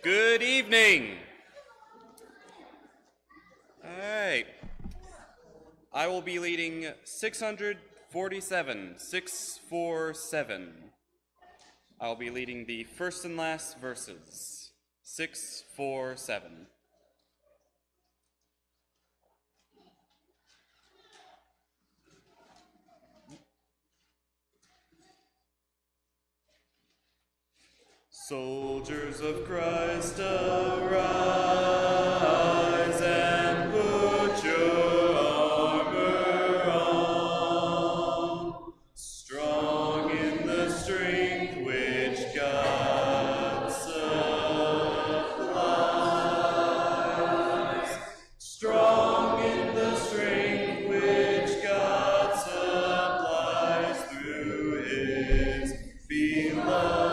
Good evening. All right. I will be leading 647, 647. I'll be leading the first and last verses. 647. Soldiers of Christ, arise and put your armor on, strong in the strength which God supplies. Strong in the strength which God supplies through his beloved.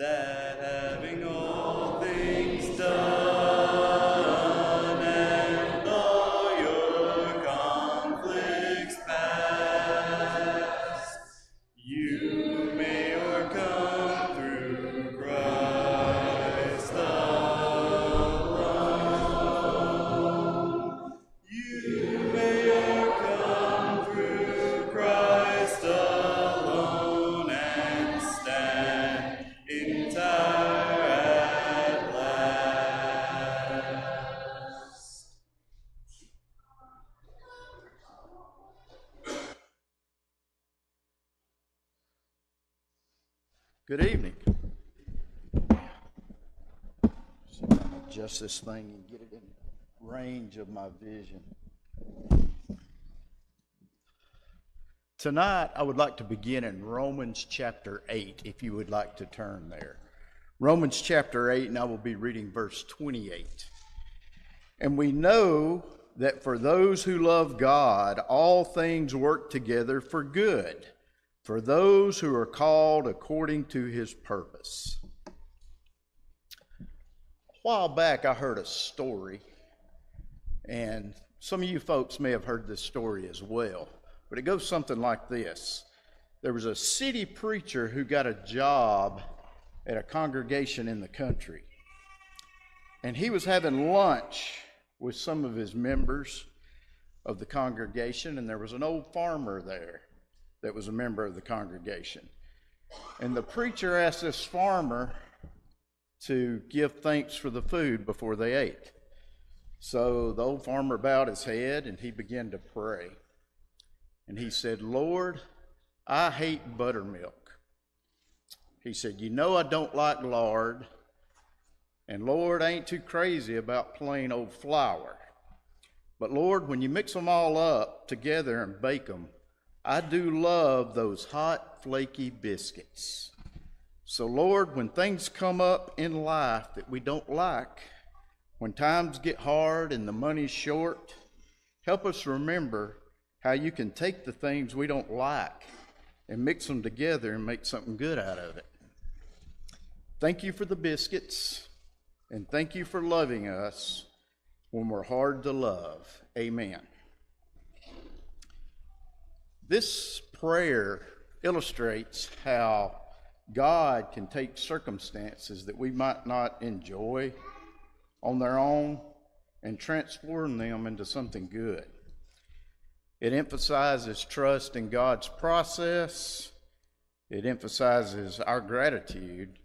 That having all things done and all your conflicts past, you may overcome through Christ alone. You may overcome through Christ alone and stand entire at last. Good evening. Adjust this thing and get it in range of my vision. Tonight, I would like to begin in Romans chapter 8, if you would like to turn there. Romans chapter 8, and I will be reading verse 28. And we know that for those who love God, all things work together for good, for those who are called according to his purpose. A while back, I heard a story, and some of you folks may have heard this story as well. But it goes something like this. There was a city preacher who got a job at a congregation in the country. And he was having lunch with some of his members of the congregation, and there was an old farmer there that was a member of the congregation. And the preacher asked this farmer to give thanks for the food before they ate. So the old farmer bowed his head and he began to pray. And he said, Lord, I hate buttermilk. He said, you know I don't like lard. And Lord, I ain't too crazy about plain old flour. But Lord, when you mix them all up together and bake them, I do love those hot, flaky biscuits. So Lord, when things come up in life that we don't like, when times get hard and the money's short, help us remember how you can take the things we don't like and mix them together and make something good out of it. Thank you for the biscuits, and thank you for loving us when we're hard to love. Amen. This prayer illustrates how God can take circumstances that we might not enjoy on their own and transform them into something good. It emphasizes trust in God's process. It emphasizes our gratitude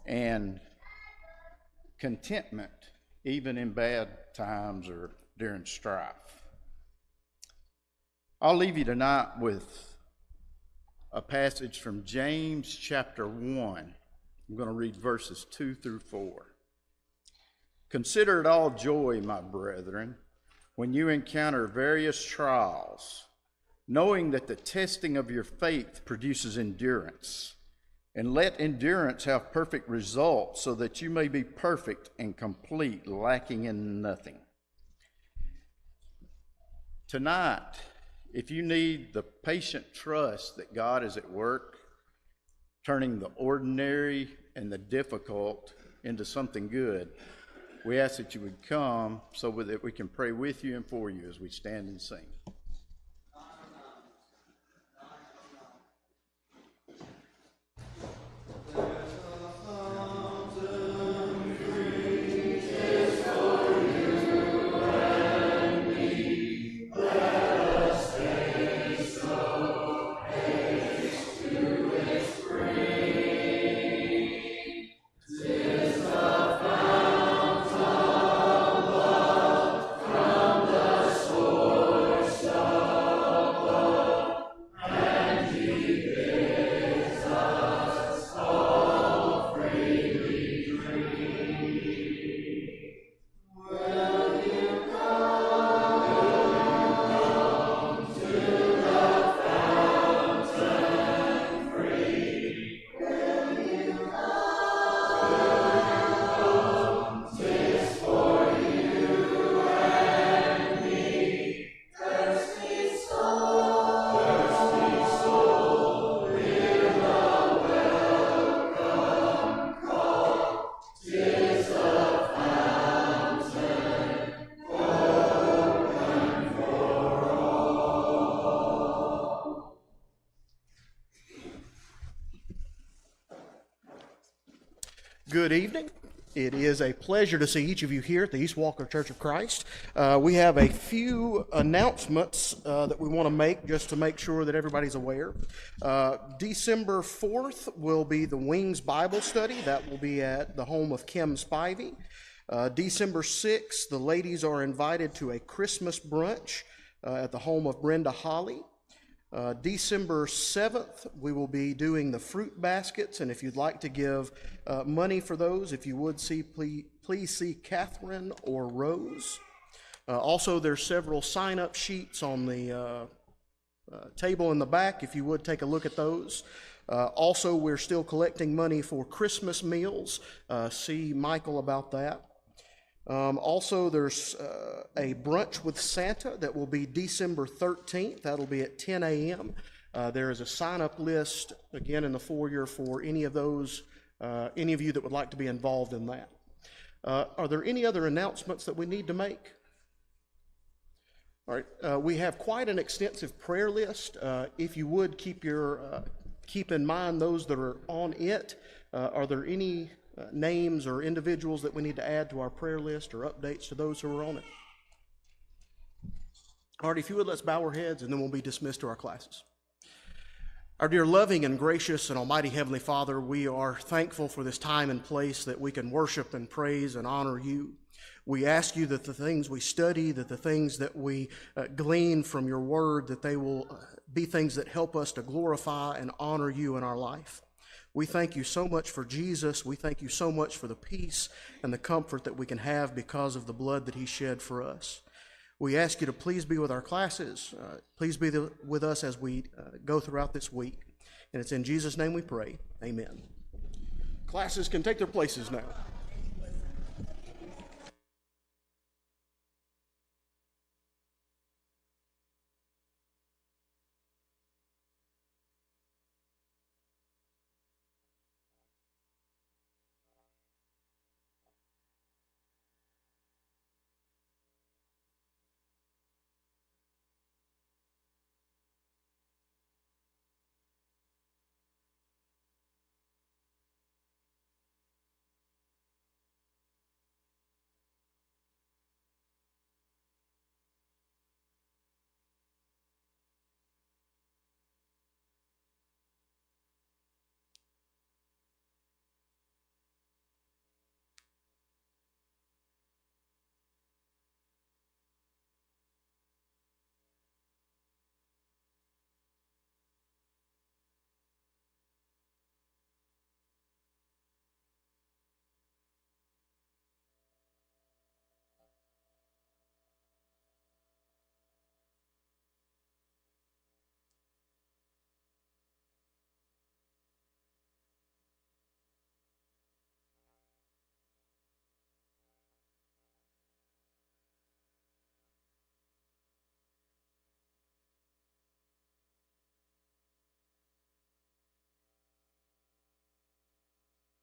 and contentment, even in bad times or during strife. I'll leave you tonight with a passage from James chapter 1. I'm going to read verses 2 through 4. Consider it all joy, my brethren, when you encounter various trials, knowing that the testing of your faith produces endurance. And let endurance have perfect results, so that you may be perfect and complete, lacking in nothing. Tonight, if you need the patient trust that God is at work, turning the ordinary and the difficult into something good, we ask that you would come so that we can pray with you and for you as we stand and sing. Good evening. It is a pleasure to see each of you here at the East Walker Church of Christ. We have a few announcements that we want to make just to make sure that everybody's aware. December 4th will be the Wings Bible Study. That will be at the home of Kim Spivey. December 6th, the ladies are invited to a Christmas brunch at the home of Brenda Holly. December 7th, we will be doing the fruit baskets, and if you'd like to give money for those, if you would please see Catherine or Rose. Also, there's several sign-up sheets on the table in the back, if you would take a look at those. Also, we're still collecting money for Christmas meals. See Michael about that. Also, there's a brunch with Santa that will be December 13th. That'll be at 10 a.m. There is a sign-up list, again, in the foyer for any of those, any of you that would like to be involved in that. Are there any other announcements that we need to make? All right, we have quite an extensive prayer list. If you would keep in mind those that are on it. Are there any names or individuals that we need to add to our prayer list or updates to those who are on it? All right, if you would, let's bow our heads and then we'll be dismissed to our classes. Our dear loving and gracious and almighty Heavenly Father, we are thankful for this time and place that we can worship and praise and honor you. We ask you that the things we study, that the things that we glean from your word, that they will be things that help us to glorify and honor you in our life. We thank you so much for Jesus. We thank you so much for the peace and the comfort that we can have because of the blood that he shed for us. We ask you to please be with our classes. Please be with us as we go throughout this week. And it's in Jesus' name we pray. Amen. Classes can take their places now.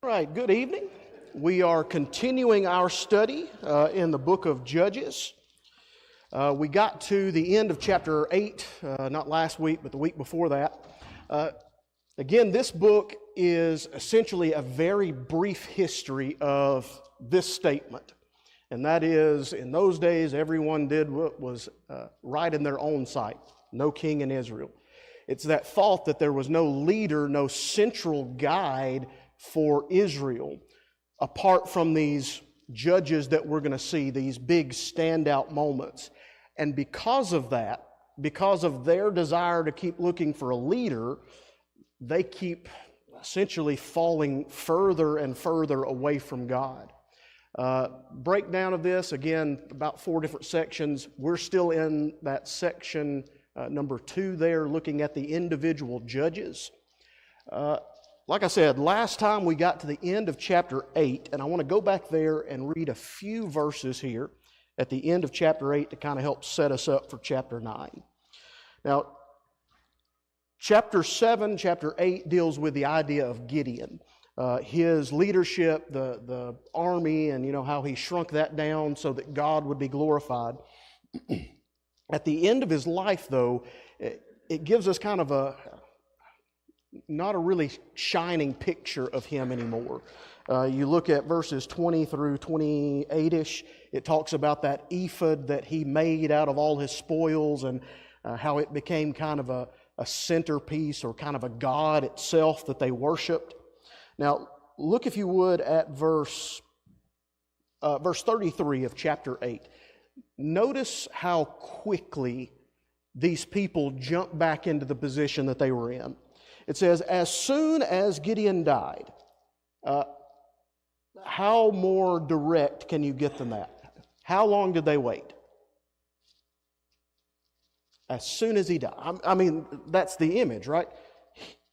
All right, good evening. We are continuing our study in the book of Judges. We got to the end of chapter 8, not last week, but the week before that. Again, this book is essentially a very brief history of this statement. And that is, in those days, everyone did what was right in their own sight. No king in Israel. It's that thought that there was no leader, no central guide for Israel, apart from these judges that we're going to see, these big standout moments. And because of that, because of their desire to keep looking for a leader, they keep essentially falling further and further away from God. Breakdown of this, again, about 4 different sections. We're still in that section number 2 there, looking at the individual judges. Like I said, last time we got to the end of chapter 8, and I want to go back there and read a few verses here at the end of chapter 8 to kind of help set us up for chapter 9. Now, chapter 7, chapter 8 deals with the idea of Gideon, his leadership, the army, and how he shrunk that down so that God would be glorified. At the end of his life, though, it gives us kind of not a really shining picture of him anymore. You look at verses 20 through 28-ish, it talks about that ephod that he made out of all his spoils and how it became kind of a centerpiece or kind of a god itself that they worshiped. Now, look if you would at verse 33 of chapter 8. Notice how quickly these people jump back into the position that they were in. It says, as soon as Gideon died, how more direct can you get than that? How long did they wait? As soon as he died. I mean, that's the image, right?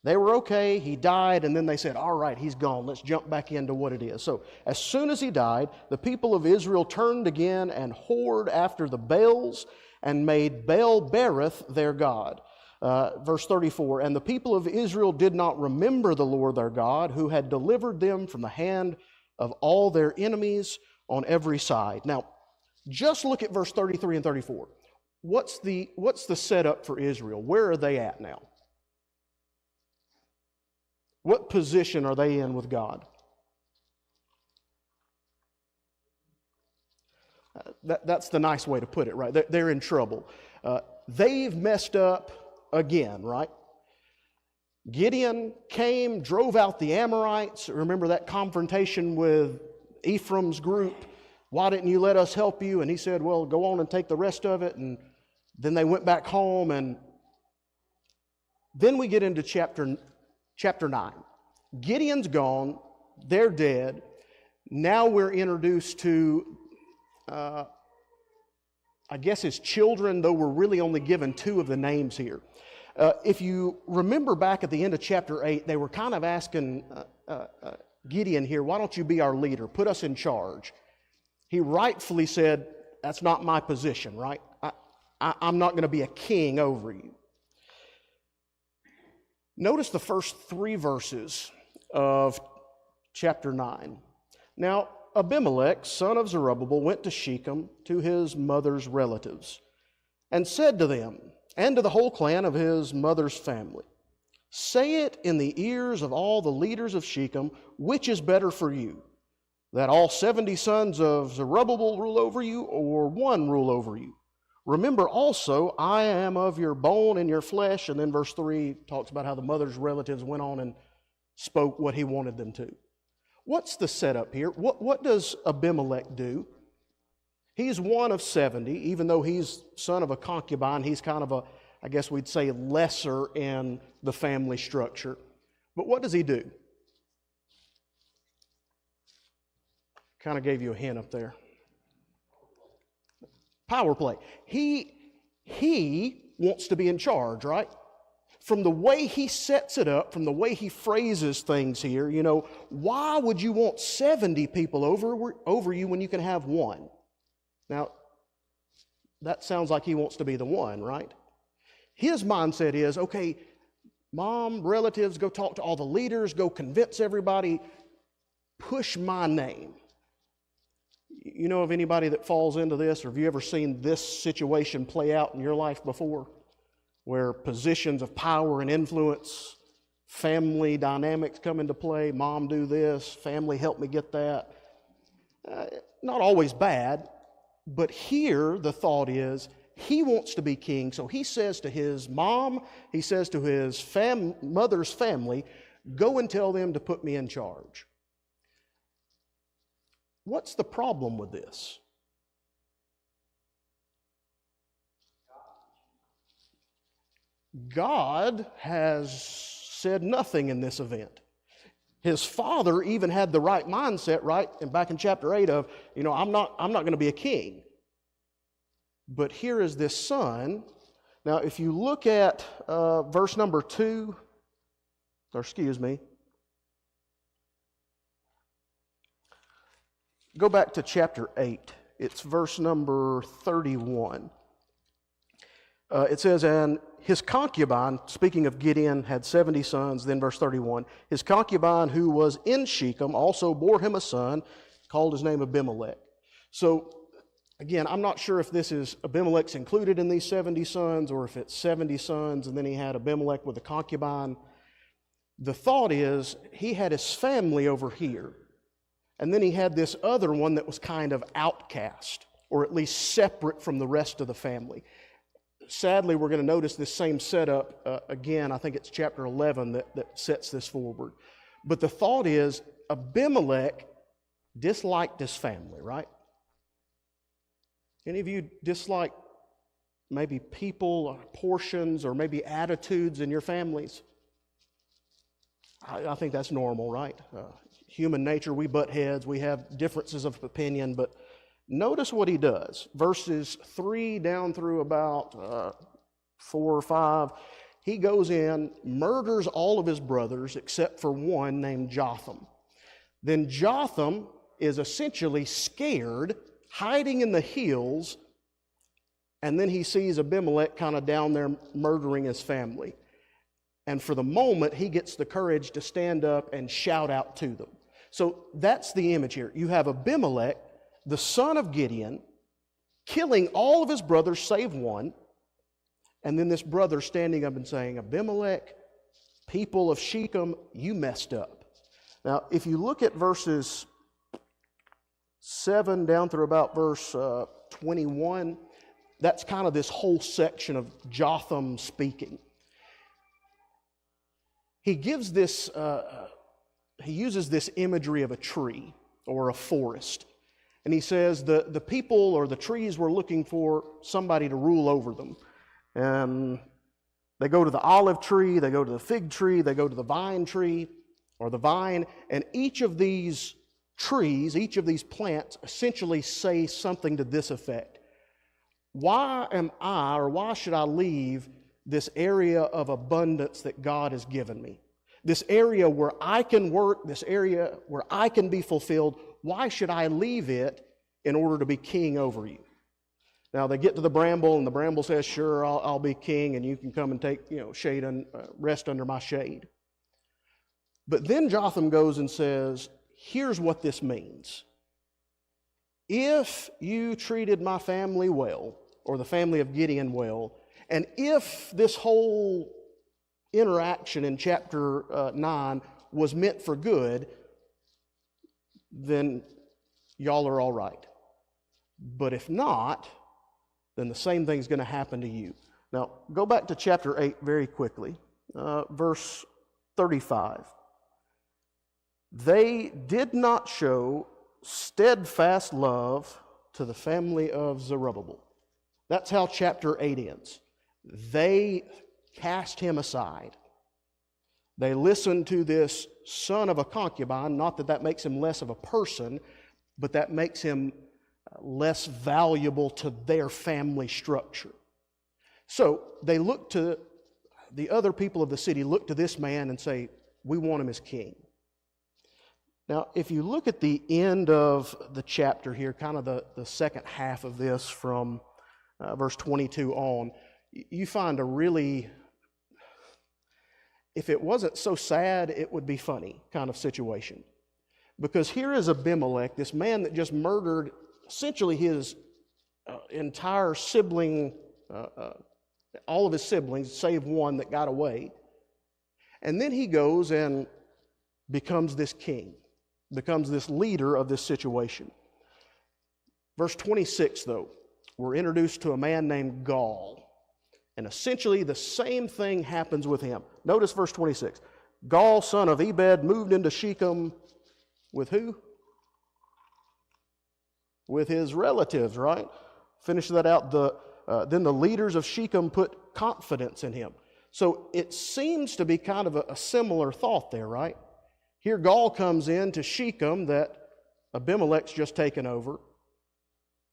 They were okay, he died, and then they said, all right, he's gone. Let's jump back into what it is. So, as soon as he died, the people of Israel turned again and whored after the Baals and made Baal-berith their god. Verse 34, and the people of Israel did not remember the Lord their God, who had delivered them from the hand of all their enemies on every side. Now, just look at verse 33 and 34. What's the setup for Israel? Where are they at now? What position are they in with God? That's the nice way to put it, right? They're in trouble. They've messed up again, right? Gideon came, drove out the Amorites. Remember that confrontation with Ephraim's group? Why didn't you let us help you? And he said, well, go on and take the rest of it. And then they went back home. And then we get into chapter 9. Gideon's gone. They're dead. Now we're introduced to, I guess, his children, though we're really only given 2 of the names here. If you remember back at the end of chapter 8, they were kind of asking Gideon here, why don't you be our leader? Put us in charge. He rightfully said, that's not my position, right? I'm not going to be a king over you. Notice the first 3 verses of chapter 9. Now, Abimelech, son of Zerubbabel, went to Shechem to his mother's relatives and said to them, and to the whole clan of his mother's family, say it in the ears of all the leaders of Shechem, which is better for you, that all 70 sons of Zerubbabel rule over you, or one rule over you? Remember also, I am of your bone and your flesh. And then verse 3 talks about how the mother's relatives went on and spoke what he wanted them to. What's the setup here? What does Abimelech do? He's one of 70, even though he's son of a concubine. He's kind of I guess we'd say, lesser in the family structure. But what does he do? Kind of gave you a hint up there. Power play. He wants to be in charge, right? From the way he sets it up, from the way he phrases things here, why would you want 70 people over you when you can have one? Now, that sounds like he wants to be the one, right? His mindset is, okay, mom, relatives, go talk to all the leaders, go convince everybody, push my name. You know of anybody that falls into this, or have you ever seen this situation play out in your life before? Where positions of power and influence, family dynamics come into play. Mom, do this. Family, help me get that. Not always bad, but here the thought is he wants to be king. So he says to his mom, he says to his mother's family, go and tell them to put me in charge. What's the problem with this? God has said nothing in this event. His father even had the right mindset, right? And back in chapter 8 of, I'm not going to be a king. But here is this son. Now, if you look at verse number 2, go back to chapter 8. It's verse number 31. It says, and his concubine, speaking of Gideon, had 70 sons. Then verse 31, his concubine who was in Shechem also bore him a son, called his name Abimelech. So, again, I'm not sure if this is Abimelech's included in these 70 sons, or if it's 70 sons, and then he had Abimelech with a concubine. The thought is, he had his family over here, And then he had this other one that was kind of outcast, or at least separate from the rest of the family. Sadly, we're going to notice this same setup again. I think it's chapter 11 that sets this forward. But the thought is, Abimelech disliked his family, right? Any of you dislike maybe people, or portions, or maybe attitudes in your families? I think that's normal, right? Human nature, we butt heads, we have differences of opinion, but notice what he does. Verses 3 down through about 4 or 5, he goes in, murders all of his brothers except for one named Jotham. Then Jotham is essentially scared, hiding in the hills, and then he sees Abimelech kind of down there murdering his family. And for the moment, he gets the courage to stand up and shout out to them. So that's the image here. You have Abimelech, the son of Gideon, killing all of his brothers save one, and then this brother standing up and saying, Abimelech, people of Shechem, you messed up. Now, if you look at verses 7 down through about verse 21, that's kind of this whole section of Jotham speaking. He gives this, he uses this imagery of a tree or a forest. And he says the people or the trees were looking for somebody to rule over them. And they go to the olive tree, they go to the fig tree, they go to the vine tree or the vine. And each of these trees, each of these plants essentially say something to this effect. Why am I, or why should I leave this area of abundance that God has given me? This area where I can work, this area where I can be fulfilled, why should I leave it in order to be king over you? Now they get to the bramble, and the bramble says, sure, I'll be king, and you can come and take, shade and rest under my shade. But then Jotham goes and says, here's what this means. If you treated my family well, or the family of Gideon well, and if this whole interaction in chapter 9 was meant for good, then y'all are all right. But if not, then the same thing's going to happen to you. Now, go back to chapter 8 very quickly, verse 35. They did not show steadfast love to the family of Zerubbabel. That's how chapter 8 ends. They cast him aside. They listened to this son of a concubine, not that that makes him less of a person, but that makes him less valuable to their family structure. So they look to, the other people of the city look to this man and say, we want him as king. Now, if you look at the end of the chapter here, kind of the second half of this from verse 22 on, you find a really, if it wasn't so sad, it would be funny kind of situation. Because here is Abimelech, this man that just murdered essentially his entire sibling, all of his siblings, save one that got away. And then he goes and becomes this king, becomes this leader of this situation. Verse 26, though, we're introduced to a man named Gaul. And essentially the same thing happens with him. Notice verse 26. Gaul, son of Ebed, moved into Shechem with who? With his relatives, right? Finish that out. Then the leaders of Shechem put confidence in him. So it seems to be kind of a similar thought there, right? Here Gaul comes in to Shechem that Abimelech's just taken over.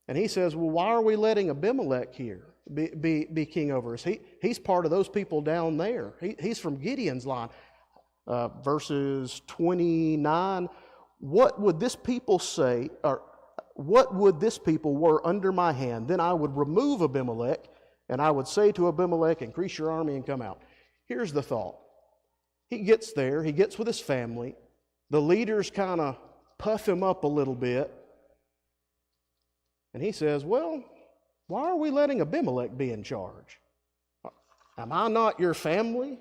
And he says, well, why are we letting Abimelech here be king over us? He's part of those people down there. He's from Gideon's line. Verses 29, what would this people say, or what would this people were under my hand? Then I would remove Abimelech, and I would say to Abimelech, increase your army and come out. Here's the thought. He gets there, he gets with his family. The leaders kind of puff him up a little bit. And he says, well, why are we letting Abimelech be in charge? Am I not your family?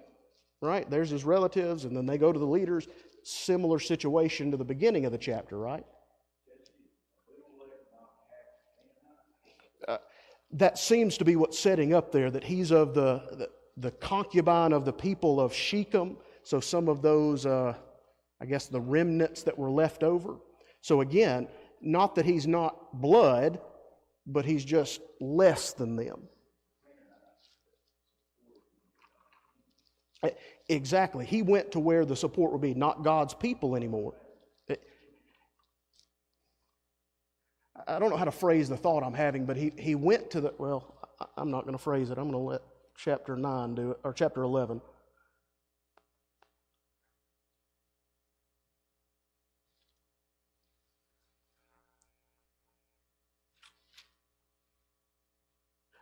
Right? There's his relatives, and then they go to the leaders. Similar situation to the beginning of the chapter, right? that seems to be what's setting up there, that he's of the concubine of the people of Shechem. So some of those, I guess, the remnants that were left over. So again, not that he's not blood, but he's just less than them. Exactly. He went to where the support would be, not God's people anymore. I don't know how to phrase the thought I'm having, but he went to the, well, I'm not going to phrase it. I'm going to let chapter 9 do it, or chapter 11.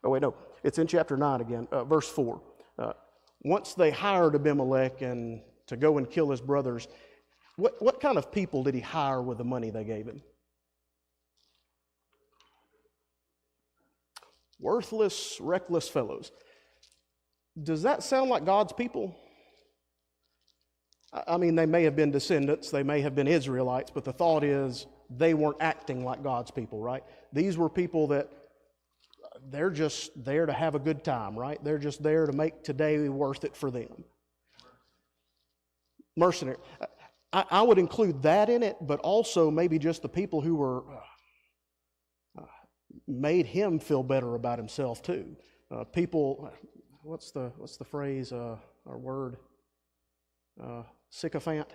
Oh, wait, no. It's in chapter 9 again, verse 4. Once they hired Abimelech and to go and kill his brothers, what kind of people did he hire with the money they gave him? Worthless, reckless fellows. Does that sound like God's people? I mean, they may have been descendants, they may have been Israelites, but the thought is they weren't acting like God's people, right? These were people that they're just there to have a good time, right? They're just there to make today worth it for them. Mercenary. I would include that in it, but also maybe just the people who were made him feel better about himself too. People, what's the phrase or word? Sycophant.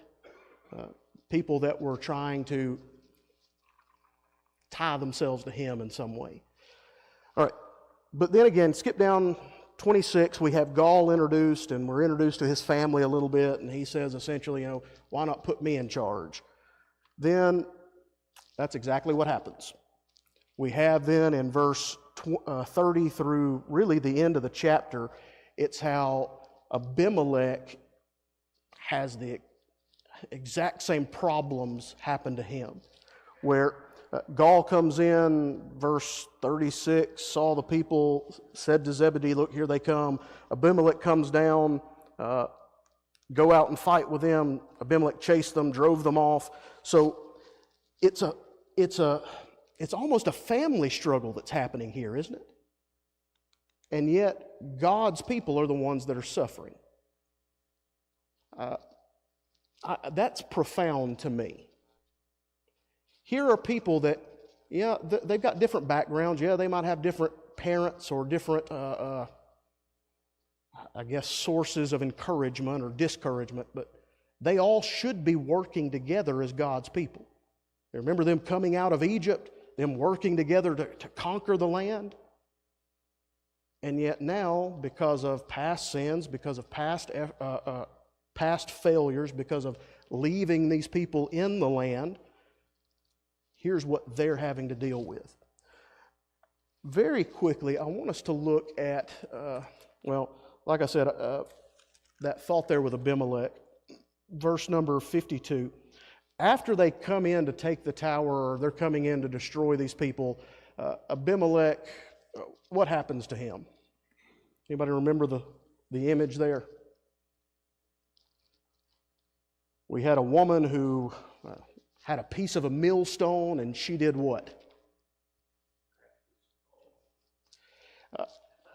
People that were trying to tie themselves to him in some way. All right, but then again, skip down 26, we have Gaul introduced, and we're introduced to his family a little bit, and he says essentially, why not put me in charge? Then that's exactly what happens. We have then in verse 30 through really the end of the chapter, it's how Abimelech has the exact same problems happen to him, where Gaul comes in, verse 36, all the people said to Zebedee, look, here they come. Abimelech comes down, go out and fight with them. Abimelech chased them, drove them off. So it's almost a family struggle that's happening here, isn't it? And yet, God's people are the ones that are suffering. That's profound to me. Here are people that, they've got different backgrounds. Yeah, they might have different parents or different, sources of encouragement or discouragement, but they all should be working together as God's people. Remember them coming out of Egypt, them working together to conquer the land? And yet now, because of past sins, because of past failures, because of leaving these people in the land, here's what they're having to deal with. Very quickly, I want us to look at, like I said, that thought there with Abimelech, verse number 52. After they come in to take the tower, or they're coming in to destroy these people, Abimelech, what happens to him? Anybody remember the image there? We had a woman who had a piece of a millstone, and she did what?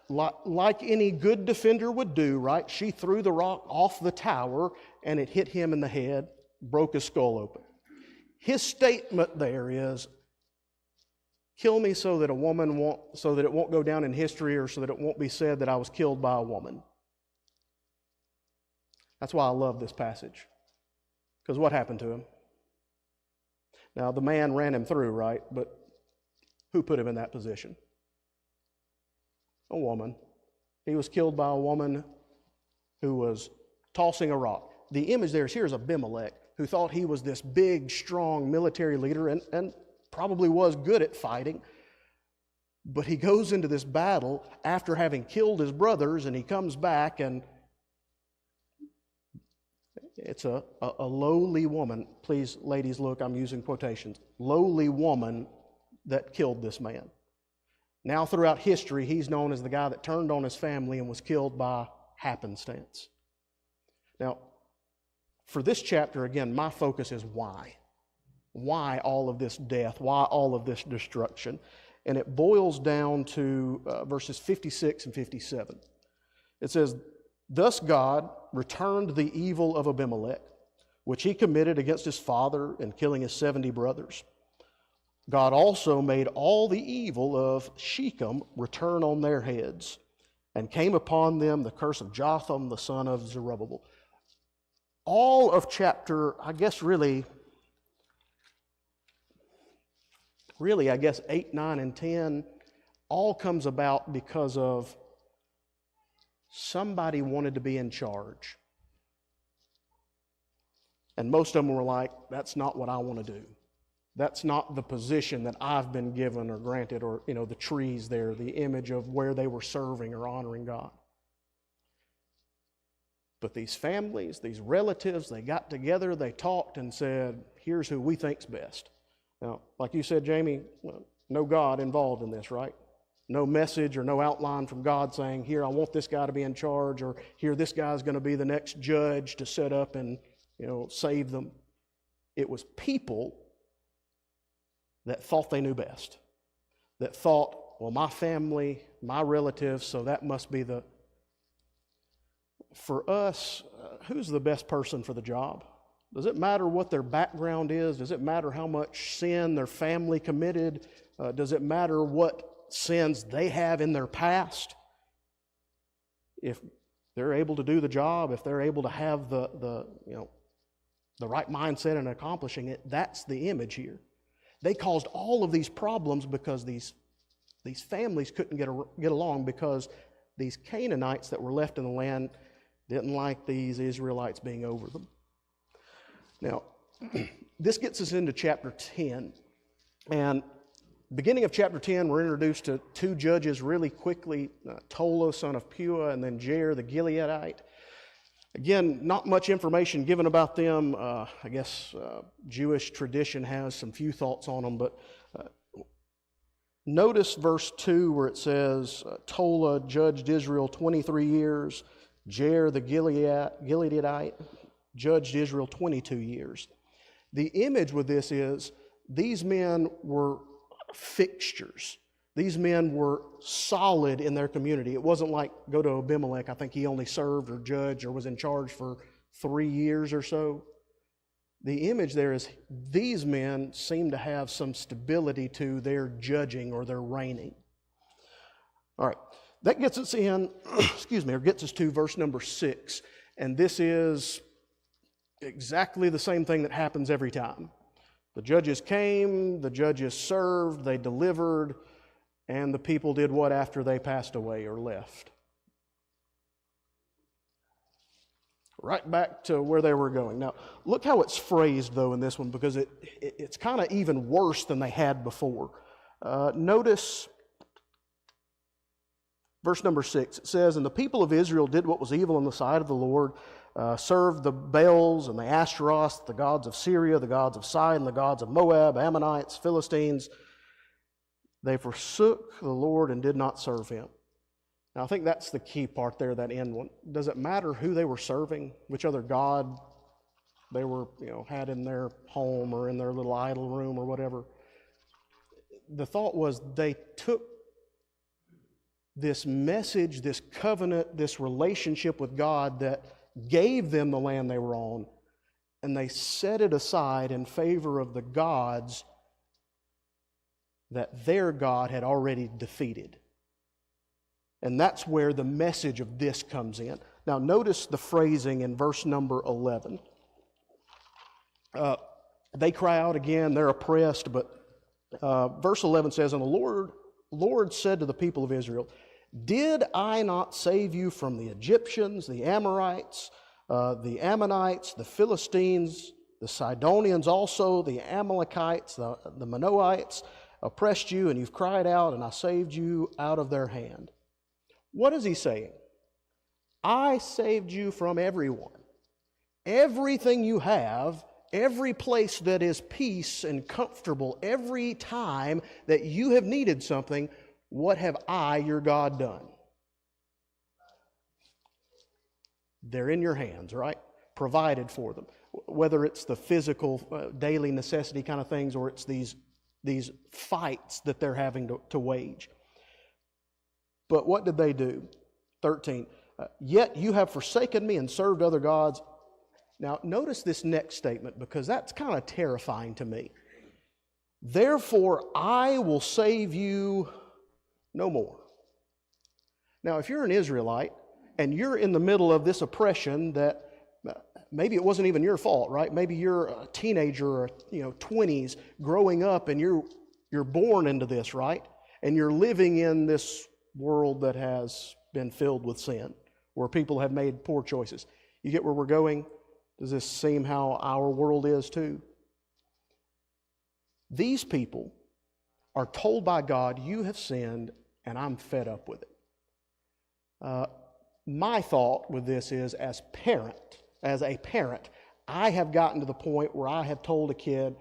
Like any good defender would do, right? She threw the rock off the tower, and it hit him in the head, broke his skull open. His statement there is, kill me so that it won't go down in history, or so that it won't be said that I was killed by a woman. That's why I love this passage. Because what happened to him? Now, the man ran him through, right? But who put him in that position? A woman. He was killed by a woman who was tossing a rock. The image there is, here's Abimelech, who thought he was this big, strong military leader and probably was good at fighting. But he goes into this battle after having killed his brothers, and he comes back, and it's a lowly woman. Please, ladies, look, I'm using quotations. Lowly woman that killed this man. Now, throughout history, he's known as the guy that turned on his family and was killed by happenstance. Now, for this chapter, again, my focus is why. Why all of this death? Why all of this destruction? and it boils down to verses 56 and 57. It says, "Thus God returned the evil of Abimelech, which he committed against his father in killing his 70 brothers. God also made all the evil of Shechem return on their heads, and came upon them the curse of Jotham, the son of Zerubbabel." All of chapter, I guess really, I guess 8, 9, and 10, all comes about because of somebody wanted to be in charge. And most of them were like, that's not what I want to do. That's not the position that I've been given or granted, or, the trees there, the image of where they were serving or honoring God. But these families, these relatives, they got together, they talked and said, here's who we think's best. Now, like you said, Jamie, no God involved in this, right? No message or no outline from God saying, here, I want this guy to be in charge, or here, this guy's going to be the next judge to set up and, save them. It was people that thought they knew best, that thought, well, my family, my relatives, so that must be the... For us, who's the best person for the job? Does it matter what their background is? Does it matter how much sin their family committed? Does it matter what sins they have in their past? If they're able to do the job, if they're able to have the right mindset in accomplishing it, that's the image here. They caused all of these problems because these families couldn't get along, because these Canaanites that were left in the land didn't like these Israelites being over them. Now, this gets us into chapter 10. And beginning of chapter 10, we're introduced to two judges really quickly, Tola, son of Puah, and then Jair, the Gileadite. Again, not much information given about them. I guess Jewish tradition has some few thoughts on them, but notice verse 2 where it says, Tola judged Israel 23 years. Jair, the Gileadite, judged Israel 22 years. The image with this is these men were fixtures. These men were solid in their community. It wasn't like go to Abimelech. I think he only served or judged or was in charge for 3 years or so. The image there is these men seem to have some stability to their judging or their reigning. All right, that gets us in, gets us to verse number 6. And this is exactly the same thing that happens every time. The judges came, the judges served, they delivered, and the people did what after they passed away or left? Right back to where they were going. Now, look how it's phrased, though, in this one, because it's kind of even worse than they had before. Notice verse number 6. It says, "And the people of Israel did what was evil in the sight of the Lord, served the Baals and the Ashtaroth, the gods of Syria, the gods of Sidon, the gods of Moab, Ammonites, Philistines. They forsook the Lord and did not serve him." Now, I think that's the key part there, that end one. Does it matter who they were serving, which other god they were, had in their home or in their little idol room or whatever? The thought was they took this message, this covenant, this relationship with God that gave them the land they were on, and they set it aside in favor of the gods that their God had already defeated. And that's where the message of this comes in. Now, notice the phrasing in verse number 11. They cry out again, they're oppressed, but verse 11 says, "And the Lord said to the people of Israel, did I not save you from the Egyptians, the Amorites, the Ammonites, the Philistines, the Sidonians also, the Amalekites, the Manoites, oppressed you, and you've cried out, and I saved you out of their hand." What is he saying? I saved you from everyone. Everything you have, every place that is peace and comfortable, every time that you have needed something, what have I, your God, done? They're in your hands, right? Provided for them. Whether it's the physical, daily necessity kind of things, or it's these these fights that they're having to wage. But what did they do? 13, yet you have forsaken me and served other gods. Now, notice this next statement, because that's kind of terrifying to me. Therefore, I will save you no more. Now, if you're an Israelite and you're in the middle of this oppression that maybe it wasn't even your fault, right? Maybe you're a teenager or 20s growing up and you're born into this, right? And you're living in this world that has been filled with sin, where people have made poor choices. You get where we're going? Does this seem how our world is too? These people are told by God, you have sinned and I'm fed up with it. My thought with this is, as a parent, I have gotten to the point where I have told a kid,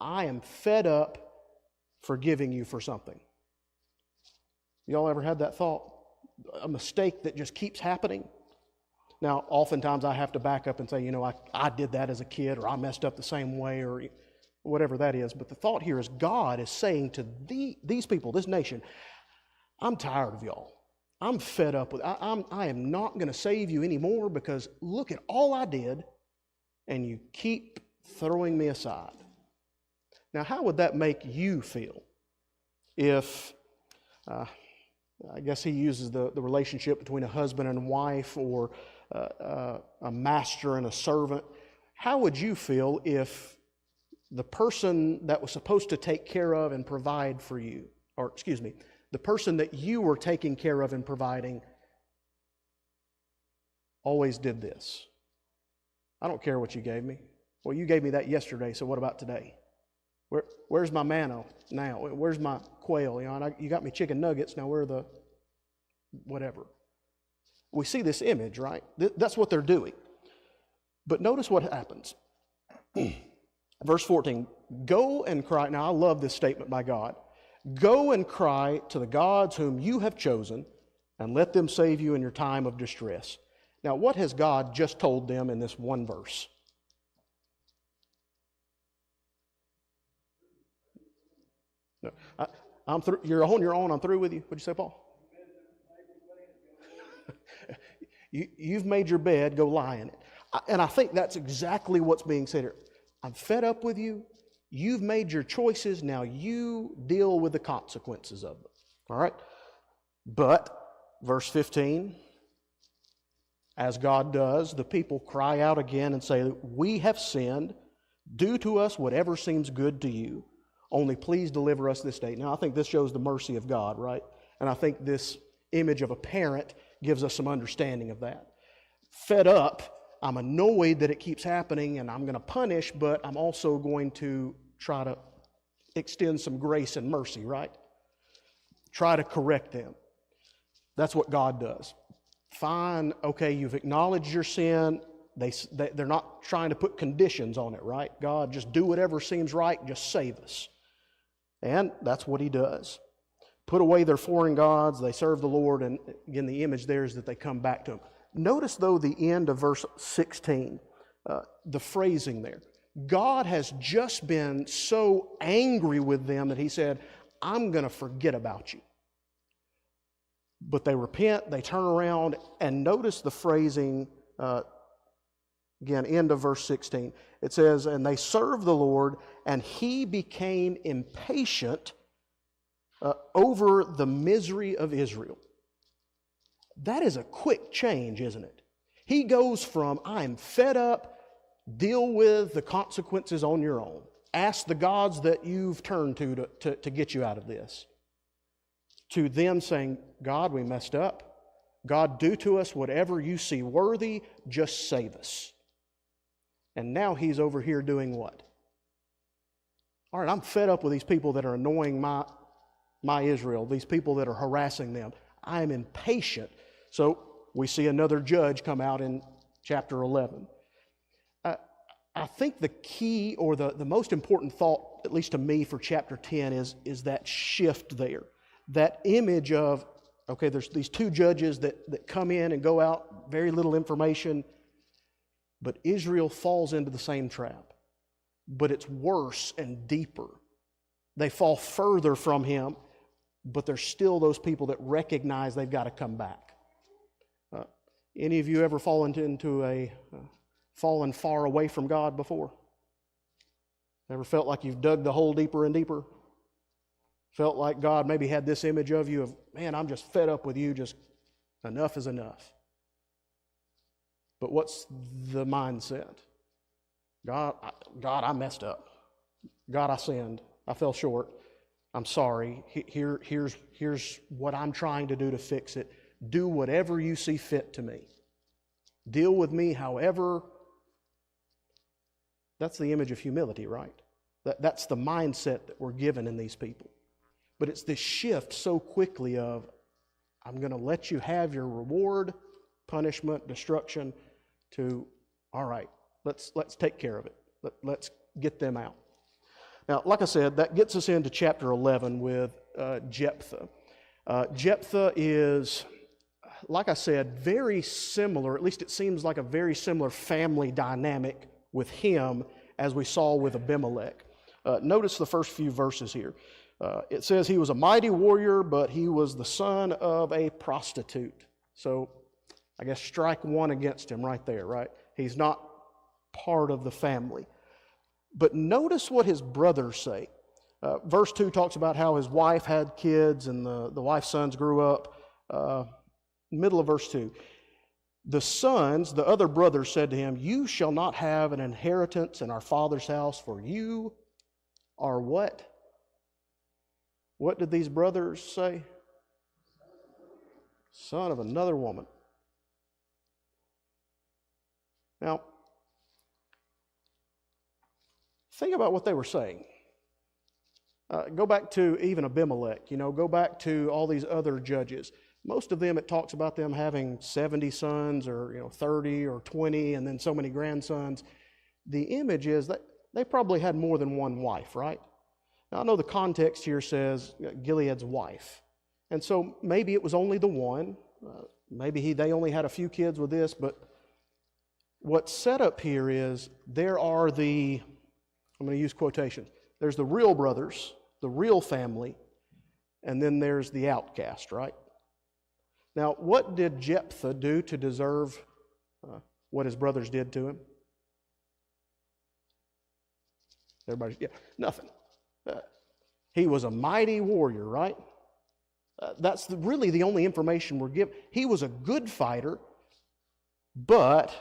I am fed up forgiving you for something. Y'all ever had that thought? A mistake that just keeps happening? Now, oftentimes I have to back up and say, I did that as a kid, or I messed up the same way, or whatever that is. But the thought here is God is saying to these people, this nation, I'm tired of y'all. I'm fed up with I am not going to save you anymore, because look at all I did, and you keep throwing me aside. Now, how would that make you feel if, I guess he uses the relationship between a husband and a wife, or a master and a servant. How would you feel if the person that was supposed to take care of and provide for you, the person that you were taking care of and providing, always did this? I don't care what you gave me. Well, you gave me that yesterday, so what about today? Where's my manna now? Where's my quail? You got me chicken nuggets, now where are the whatever? We see this image, right? That's what they're doing. But notice what happens. Verse 14, go and cry. Now, I love this statement by God. Go and cry to the gods whom you have chosen, and let them save you in your time of distress. Now, what has God just told them in this one verse? No, I'm through. You're on your own. I'm through with you. What'd you say, Paul? You've made your bed, go lie in it. And I think that's exactly what's being said here. I'm fed up with you. You've made your choices. Now you deal with the consequences of them. All right? But, verse 15, as God does, the people cry out again and say, we have sinned. Do to us whatever seems good to you. Only please deliver us this day. Now, I think this shows the mercy of God, right? And I think this image of a parent gives us some understanding of that. Fed up, I'm annoyed that it keeps happening, and I'm going to punish, but I'm also going to try to extend some grace and mercy, right? Try to correct them. That's what God does. Fine, okay, you've acknowledged your sin. They're not trying to put conditions on it, right? God, just do whatever seems right, just save us. And that's what He does. Put away their foreign gods, they serve the Lord, and again, the image there is that they come back to Him. Notice, though, the end of verse 16, the phrasing there. God has just been so angry with them that He said, I'm going to forget about you. But they repent, they turn around, and notice the phrasing, again, end of verse 16. It says, and they served the Lord, and He became impatient over the misery of Israel. That is a quick change, isn't it? He goes from, I'm fed up, deal with the consequences on your own. Ask the gods that you've turned to get you out of this. To them saying, God, we messed up. God, do to us whatever you see worthy, just save us. And now He's over here doing what? All right, I'm fed up with these people that are annoying my Israel, these people that are harassing them. I am impatient. So we see another judge come out in chapter 11. I think the key, or the most important thought, at least to me, for chapter 10 is that shift there. That image of, okay, there's these two judges that come in and go out, very little information, but Israel falls into the same trap. But it's worse and deeper. They fall further from him, but there's still those people that recognize they've got to come back. Any of you ever fallen fallen far away from God before? Ever felt like you've dug the hole deeper and deeper? Felt like God maybe had this image of you of, man, I'm just fed up with you, just enough is enough. But what's the mindset? God, I messed up. God, I sinned. I fell short. I'm sorry. Here's what I'm trying to do to fix it. Do whatever you see fit to me. Deal with me however. That's the image of humility, right? That's the mindset that we're given in these people. But it's this shift so quickly of, I'm going to let you have your reward, punishment, destruction, to, all right, let's take care of it. Let's get them out. Now, like I said, that gets us into chapter 11 with Jephthah. Jephthah is, like I said, very similar, at least it seems like a very similar family dynamic with him as we saw with Abimelech. Notice the first few verses here. It says he was a mighty warrior, but he was the son of a prostitute. So I guess strike one against him right there, right? He's not part of the family. But notice what his brothers say. Verse 2 talks about how his wife had kids and the wife's sons grew up. Middle of verse 2. The sons, the other brothers, said to him, "You shall not have an inheritance in our father's house, for you are" what? What did these brothers say? Son of another woman. Now, think about what they were saying. Go back to even Abimelech, go back to all these other judges. Most of them, it talks about them having 70 sons or 30 or 20 and then so many grandsons. The image is that they probably had more than one wife, right? Now, I know the context here says Gilead's wife. And so maybe it was only the one. Maybe they only had a few kids with this, but what's set up here is there are I'm going to use quotations, there's the real brothers, the real family, and then there's the outcast, right? Now, what did Jephthah do to deserve what his brothers did to him? Nothing. He was a mighty warrior, right? That's really the only information we're given. He was a good fighter, but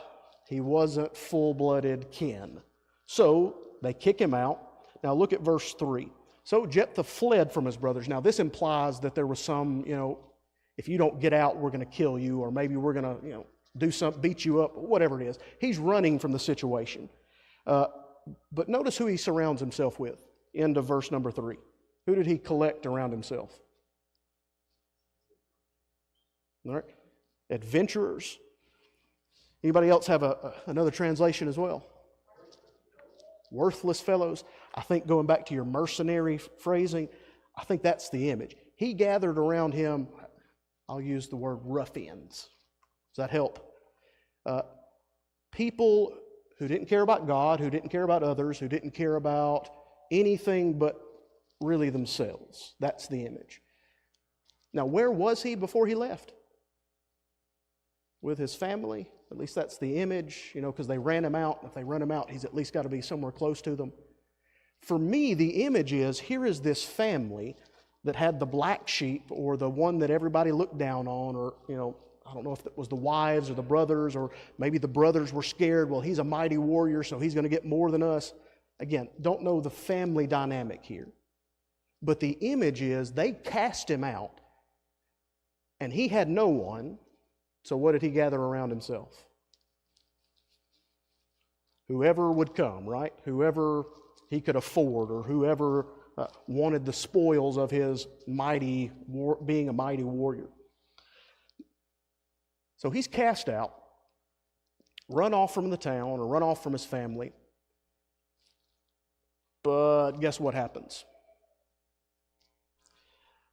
he wasn't full-blooded kin. So they kick him out. Now look at verse 3. So Jephthah fled from his brothers. Now this implies that there was some, if you don't get out, we're going to kill you, or maybe we're going to, do something, beat you up, whatever it is. He's running from the situation. But notice who he surrounds himself with. End of verse number 3. Who did he collect around himself? All right. Adventurers. Anybody else have another translation as well? Worthless fellows. I think going back to your mercenary phrasing, I think that's the image. He gathered around him, I'll use the word ruffians. Does that help? People who didn't care about God, who didn't care about others, who didn't care about anything but really themselves. That's the image. Now, where was he before he left? With his family. At least that's the image, because they ran him out. If they run him out, he's at least got to be somewhere close to them. For me, the image is, here is this family that had the black sheep, or the one that everybody looked down on, or, I don't know if it was the wives or the brothers, or maybe the brothers were scared. Well, he's a mighty warrior, so he's going to get more than us. Again, don't know the family dynamic here. But the image is, they cast him out, and he had no one. So what did he gather around himself? Whoever would come, right? Whoever he could afford, or whoever wanted the spoils of his being a mighty warrior. So he's cast out, run off from the town, or run off from his family. But guess what happens?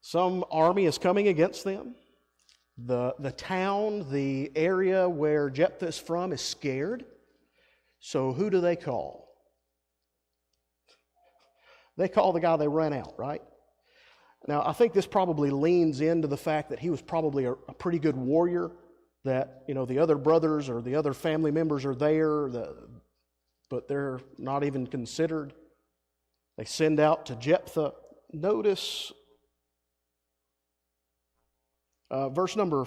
Some army is coming against them. The town, the area where Jephthah is from, is scared. So who do they call? They call the guy they ran out, right? Now, I think this probably leans into the fact that he was probably a pretty good warrior, that, the other brothers or the other family members are there, but they're not even considered. They send out to Jephthah. Notice verse number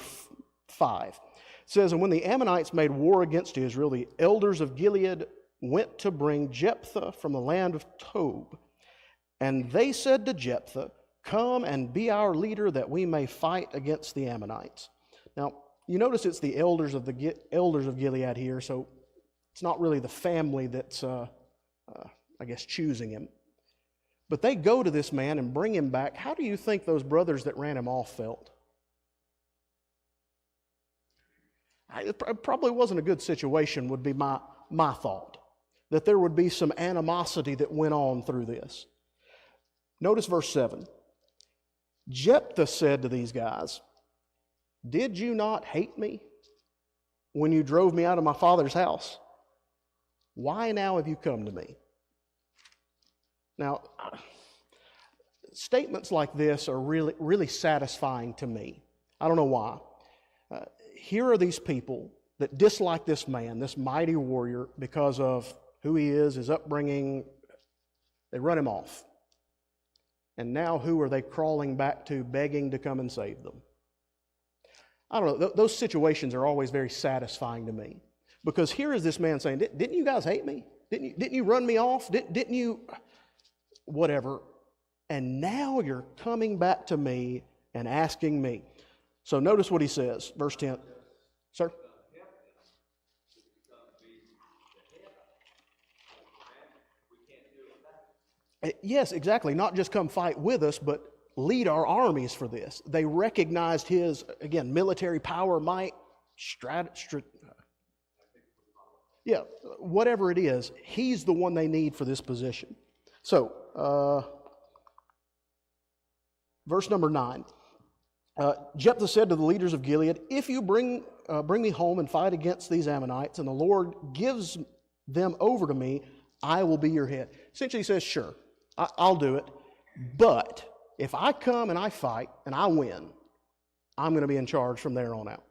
5. It says, "And when the Ammonites made war against Israel, the elders of Gilead went to bring Jephthah from the land of Tob. And they said to Jephthah, 'Come and be our leader, that we may fight against the Ammonites.'" Now, you notice it's the elders of Gilead here, so it's not really the family that's, choosing him. But they go to this man and bring him back. How do you think those brothers that ran him off felt? It probably wasn't a good situation, would be my thought. That there would be some animosity that went on through this. Notice verse 7. Jephthah said to these guys, "Did you not hate me when you drove me out of my father's house? Why now have you come to me?" Now, statements like this are really, really satisfying to me. I don't know why. Here are these people that dislike this man, this mighty warrior, because of who he is, his upbringing. They run him off. And now who are they crawling back to, begging to come and save them? I don't know. Those situations are always very satisfying to me. Because here is this man saying, "Didn't you guys hate me? Didn't you run me off? Didn't you..." Whatever. And now you're coming back to me and asking me. So notice what he says, verse 10. Sir? Yes, exactly. Not just come fight with us, but lead our armies for this. They recognized his, again, military power, might, whatever it is, he's the one they need for this position. So, verse number 9. Jephthah said to the leaders of Gilead, "If you bring me home and fight against these Ammonites, and the Lord gives them over to me, I will be your head." Essentially he says, sure, I'll do it, but if I come and I fight and I win, I'm going to be in charge from there on out.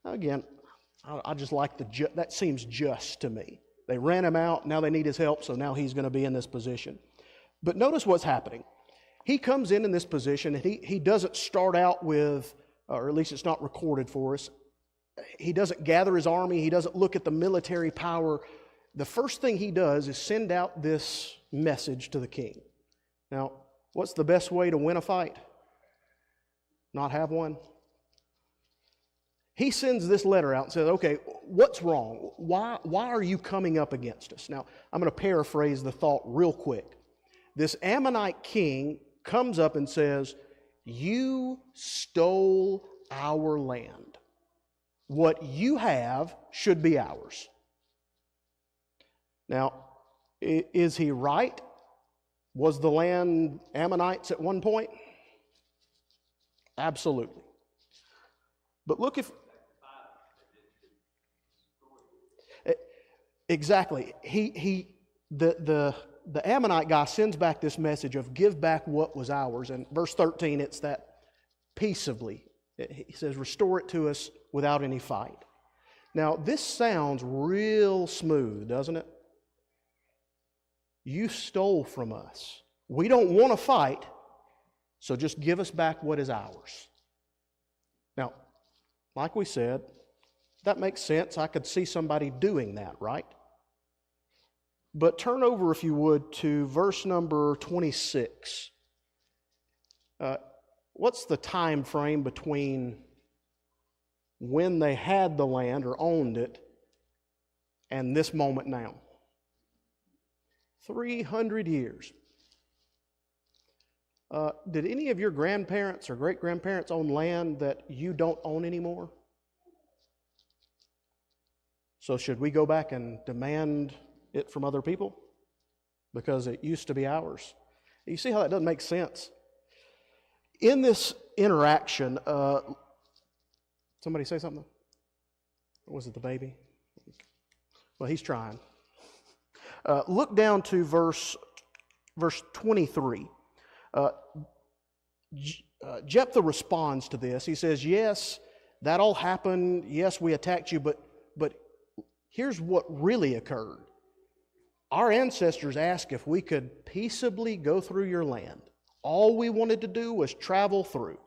Now again, I just like that seems just to me. They ran him out, now they need his help, so now he's going to be in this position. But notice what's happening. He comes in this position, and he doesn't start out with, or at least it's not recorded for us, he doesn't gather his army, he doesn't look at the military power. The first thing he does is send out this message to the king. Now, what's the best way to win a fight? Not have one? He sends this letter out and says, "Okay, what's wrong? Why are you coming up against us?" Now, I'm going to paraphrase the thought real quick. This Ammonite king comes up and says, "You stole our land. What you have should be ours." Now, is he right? Was the land Ammonites at one point? Absolutely. But look if... Exactly. The Ammonite guy sends back this message of give back what was ours. And verse 13, it's that peaceably. He says, restore it to us without any fight. Now, this sounds real smooth, doesn't it? You stole from us. We don't want to fight, so just give us back what is ours. Now, like we said, that makes sense. I could see somebody doing that, right? But turn over, if you would, to verse number 26. What's the time frame between when they had the land or owned it and this moment now? 300 years. Did any of your grandparents or great-grandparents own land that you don't own anymore? So should we go back and demand it from other people? Because it used to be ours. You see how that doesn't make sense? In this interaction, somebody say something? Or was it the baby? Well, he's trying. Look down to verse verse 23. Jephthah responds to this. He says, yes, that all happened. Yes, we attacked you, but here's what really occurred. Our ancestors asked if we could peaceably go through your land. All we wanted to do was travel through.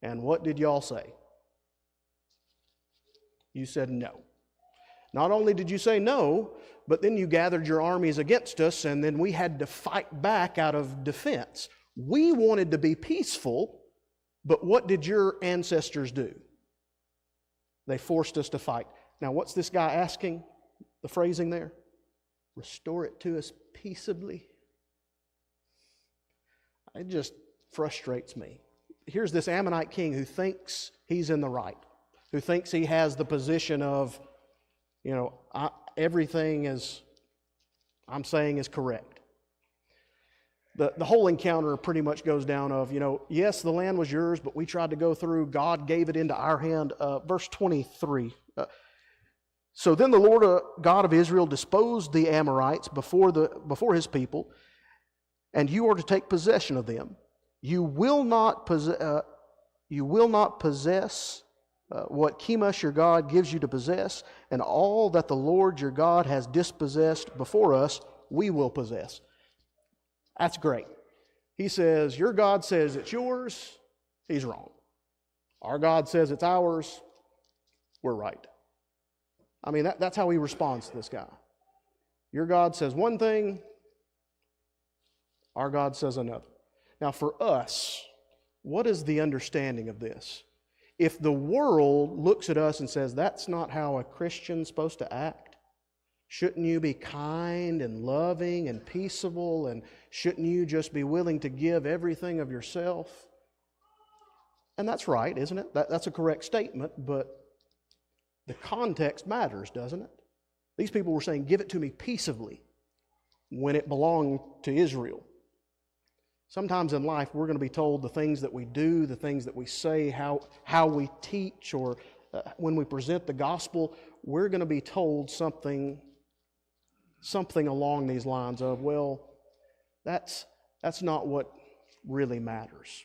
And what did y'all say? You said no. Not only did you say no, but then you gathered your armies against us, and then we had to fight back out of defense. We wanted to be peaceful, but what did your ancestors do? They forced us to fight. Now, what's this guy asking? The phrasing there? Restore it to us peaceably. It just frustrates me. Here's this Ammonite king who thinks he's in the right, who thinks he has the position of, everything I'm saying is correct. The whole encounter pretty much goes down of, yes, the land was yours, but we tried to go through. God gave it into our hand. Verse 23. So then the Lord God of Israel disposed the Amorites before his people, and you are to take possession of them. You will not possess what Chemosh your God gives you to possess, and all that the Lord your God has dispossessed before us, we will possess. That's great. He says, your God says it's yours. He's wrong. Our God says it's ours. We're right. I mean, that's how he responds to this guy. Your God says one thing. Our God says another. Now, for us, what is the understanding of this? If the world looks at us and says, that's not how a Christian's supposed to act, shouldn't you be kind and loving and peaceable, and shouldn't you just be willing to give everything of yourself? And that's right, isn't it? That's a correct statement, but the context matters, doesn't it? These people were saying, give it to me peaceably, when it belonged to Israel. Sometimes in life, we're going to be told the things that we do, the things that we say, how we teach, or when we present the gospel, we're going to be told something along these lines of, well, that's not what really matters.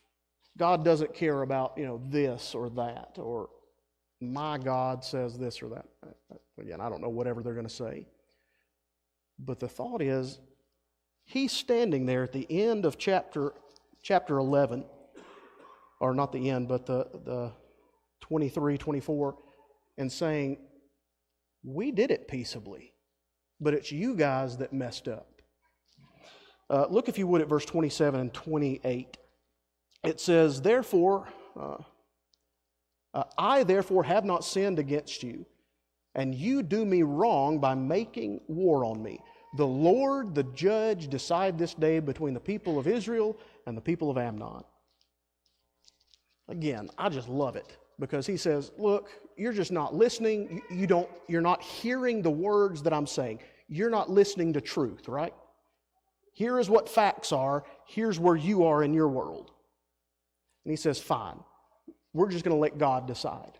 God doesn't care about, this or that, or my God says this or that. Again, I don't know whatever they're going to say. But the thought is, he's standing there at the end of chapter 11, or not the end, but the 23, 24, and saying, we did it peaceably, but it's you guys that messed up. Look, if you would, at verse 27 and 28. It says, therefore, I therefore have not sinned against you, and you do me wrong by making war on me. The Lord, the judge, decide this day between the people of Israel and the people of Ammon. Again, I just love it, because he says, look, you're just not listening. You're not hearing the words that I'm saying. You're not listening to truth, right? Here is what facts are. Here's where you are in your world. And he says, fine. We're just going to let God decide.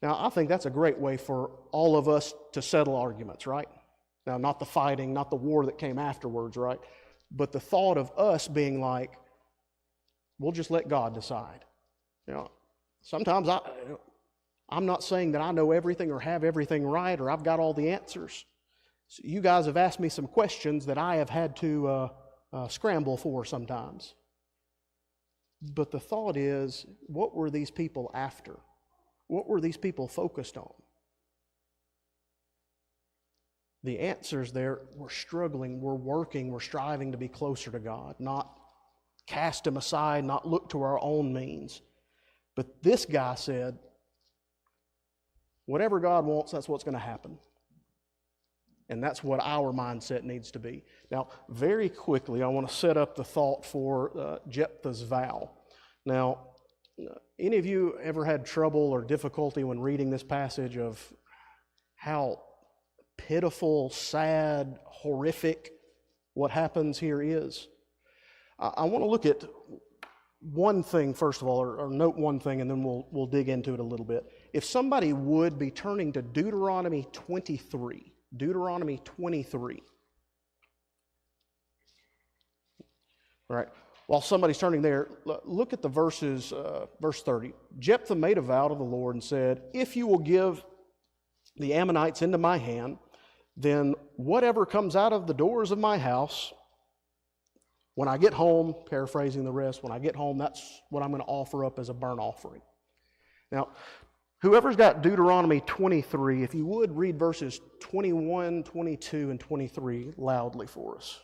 Now, I think that's a great way for all of us to settle arguments, right? Now, not the fighting, not the war that came afterwards, right? But the thought of us being like, we'll just let God decide. Sometimes I'm not saying that I know everything or have everything right or I've got all the answers. So you guys have asked me some questions that I have had to scramble for sometimes. But the thought is, what were these people after? What were these people focused on? The answers there, we're struggling, we're working, we're striving to be closer to God, not cast Him aside, not look to our own means. But this guy said, whatever God wants, that's what's going to happen. And that's what our mindset needs to be. Now, very quickly, I want to set up the thought for Jephthah's vow. Now, any of you ever had trouble or difficulty when reading this passage of how pitiful, sad, horrific what happens here is? I want to look at one thing first of all, or note one thing, and then we'll dig into it a little bit. If somebody would be turning to Deuteronomy 23. Deuteronomy 23. All right. While somebody's turning there, look at the verses, verse 30. Jephthah made a vow to the Lord and said, if you will give the Ammonites into my hand, then whatever comes out of the doors of my house, when I get home, paraphrasing the rest, when I get home, that's what I'm going to offer up as a burnt offering. Now, whoever's got Deuteronomy 23, if you would read verses 21, 22, and 23 loudly for us.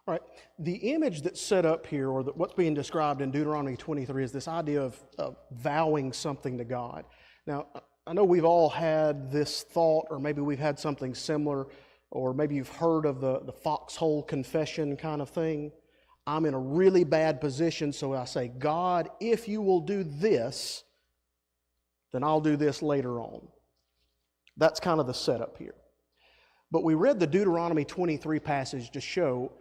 All right, the image that's set up here, or what's being described in Deuteronomy 23, is this idea of vowing something to God. Now, I know we've all had this thought, or maybe we've had something similar, or maybe you've heard of the foxhole confession kind of thing. I'm in a really bad position, so I say, God, if you will do this, then I'll do this later on. That's kind of the setup here. But we read the Deuteronomy 23 passage to show,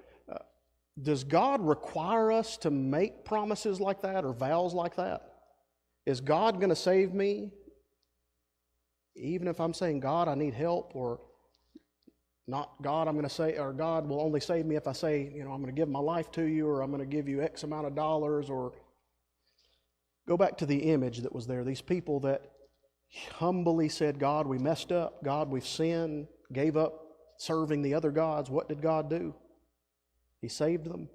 does God require us to make promises like that or vows like that? Is God going to save me? Even if I'm saying, God, I need help, or not God, I'm going to say, or God will only save me if I say, I'm going to give my life to you, or I'm going to give you X amount of dollars, or go back to the image that was there. These people that humbly said, God, we messed up. God, we've sinned, gave up serving the other gods. What did God do? He saved them.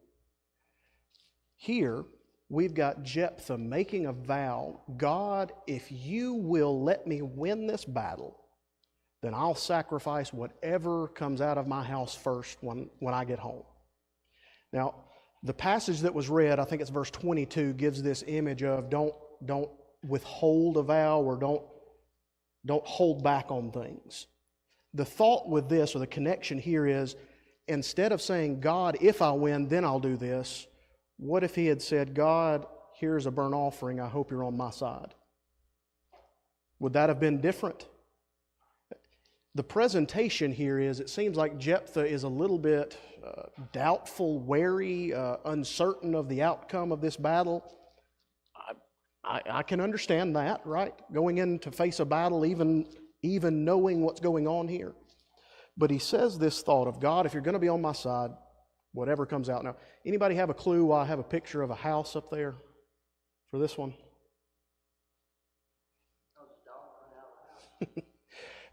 Here, we've got Jephthah making a vow, God, if you will let me win this battle, then I'll sacrifice whatever comes out of my house first when I get home. Now, the passage that was read, I think it's verse 22, gives this image of don't withhold a vow, or don't hold back on things. The thought with this, or the connection here, is instead of saying, God, if I win, then I'll do this, what if he had said, God, here's a burnt offering, I hope you're on my side? Would that have been different? The presentation here is, it seems like Jephthah is a little bit doubtful, wary, uncertain of the outcome of this battle. I can understand that, right? Going in to face a battle, even knowing what's going on here. But he says this thought of, God, if you're going to be on my side, whatever comes out. Now, anybody have a clue why I have a picture of a house up there for this one?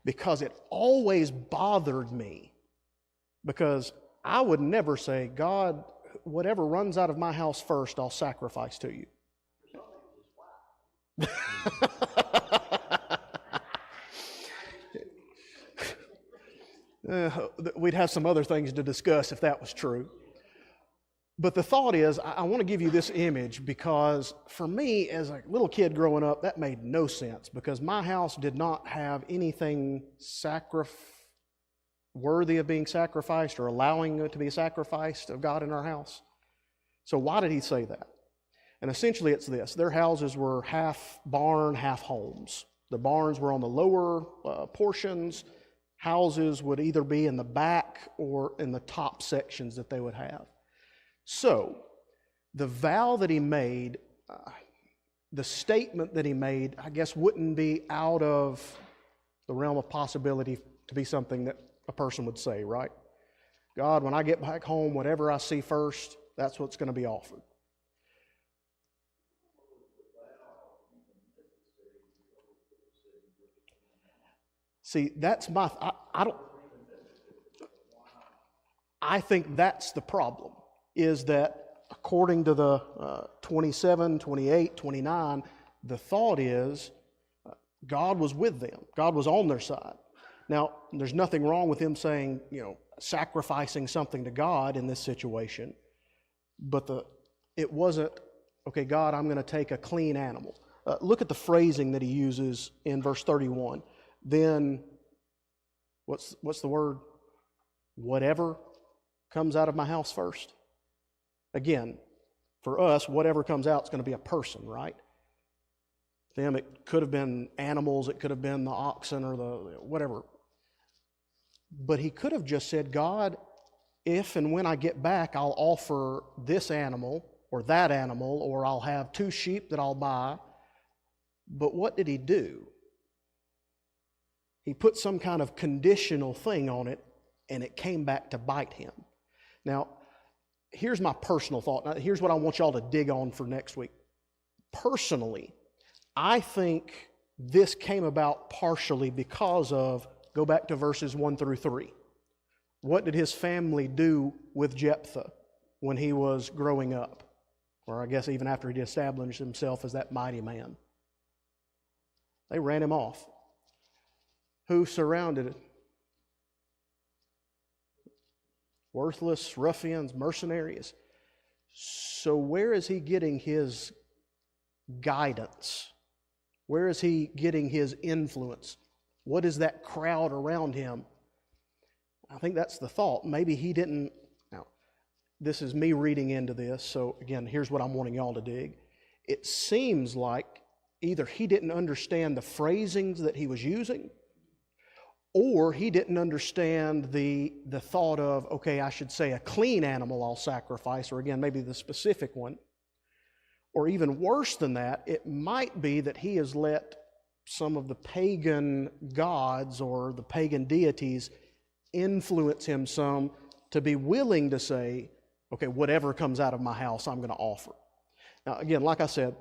Because it always bothered me. Because I would never say, God, whatever runs out of my house first, I'll sacrifice to you. We'd have some other things to discuss if that was true. But the thought is, I want to give you this image because for me, as a little kid growing up, that made no sense because my house did not have anything worthy of being sacrificed or allowing it to be sacrificed of God in our house. So why did he say that? And essentially it's this. Their houses were half barn, half homes. The barns were on the lower portions. Houses would either be in the back or in the top sections that they would have. So, the vow that he made, the statement that he made, I guess wouldn't be out of the realm of possibility to be something that a person would say, right? God, when I get back home, whatever I see first, that's what's going to be offered. See, that's I think that's the problem, is that according to the 27, 28, 29, the thought is God was with them. God was on their side. Now, there's nothing wrong with him saying, sacrificing something to God in this situation, but it wasn't, okay, God, I'm going to take a clean animal. Look at the phrasing that he uses in verse 31. Then, what's the word? Whatever comes out of my house first. Again, for us, whatever comes out is going to be a person, right? Them, it could have been animals, it could have been the oxen or the whatever. But he could have just said, God, if and when I get back, I'll offer this animal or that animal, or I'll have 2 sheep that I'll buy. But what did he do? He put some kind of conditional thing on it, and it came back to bite him. Now, here's my personal thought. Now, here's what I want y'all to dig on for next week. Personally, I think this came about partially because of, go back to verses 1 through 3. What did his family do with Jephthah when he was growing up? Or I guess even after he established himself as that mighty man. They ran him off. Who surrounded it? Worthless ruffians, mercenaries. So where is he getting his guidance? Where is he getting his influence? What is that crowd around him? I think that's the thought. Maybe he didn't. Now, this is me reading into this, so again, here's what I'm wanting y'all to dig. It seems like either he didn't understand the phrasings that he was using, or he didn't understand the thought of, okay, I should say a clean animal I'll sacrifice, or again, maybe the specific one. Or even worse than that, it might be that he has let some of the pagan gods or the pagan deities influence him some to be willing to say, okay, whatever comes out of my house, I'm going to offer. Now, again, like I said,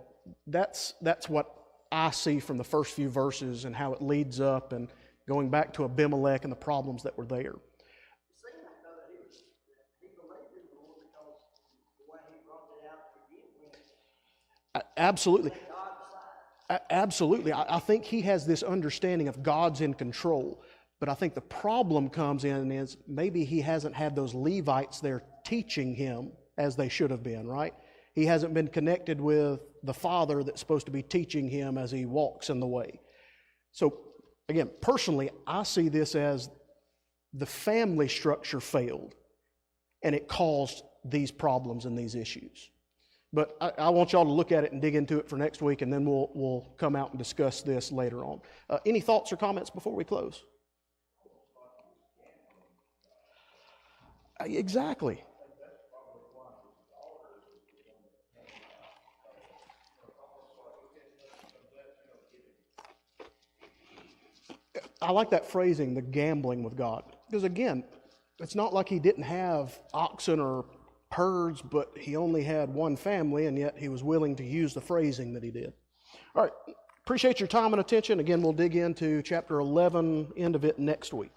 that's what I see from the first few verses and how it leads up and going back to Abimelech and the problems that were there. Absolutely. Absolutely. I think he has this understanding of God's in control. But I think the problem comes in is maybe he hasn't had those Levites there teaching him as they should have been, right? He hasn't been connected with the Father that's supposed to be teaching him as he walks in the way. So, again, personally, I see this as the family structure failed, and it caused these problems and these issues. But I want y'all to look at it and dig into it for next week, and then we'll come out and discuss this later on. Any thoughts or comments before we close? Exactly. I like that phrasing, the gambling with God. Because again, it's not like he didn't have oxen or herds, but he only had one family, and yet he was willing to use the phrasing that he did. All right, appreciate your time and attention. Again, we'll dig into chapter 11, end of it next week.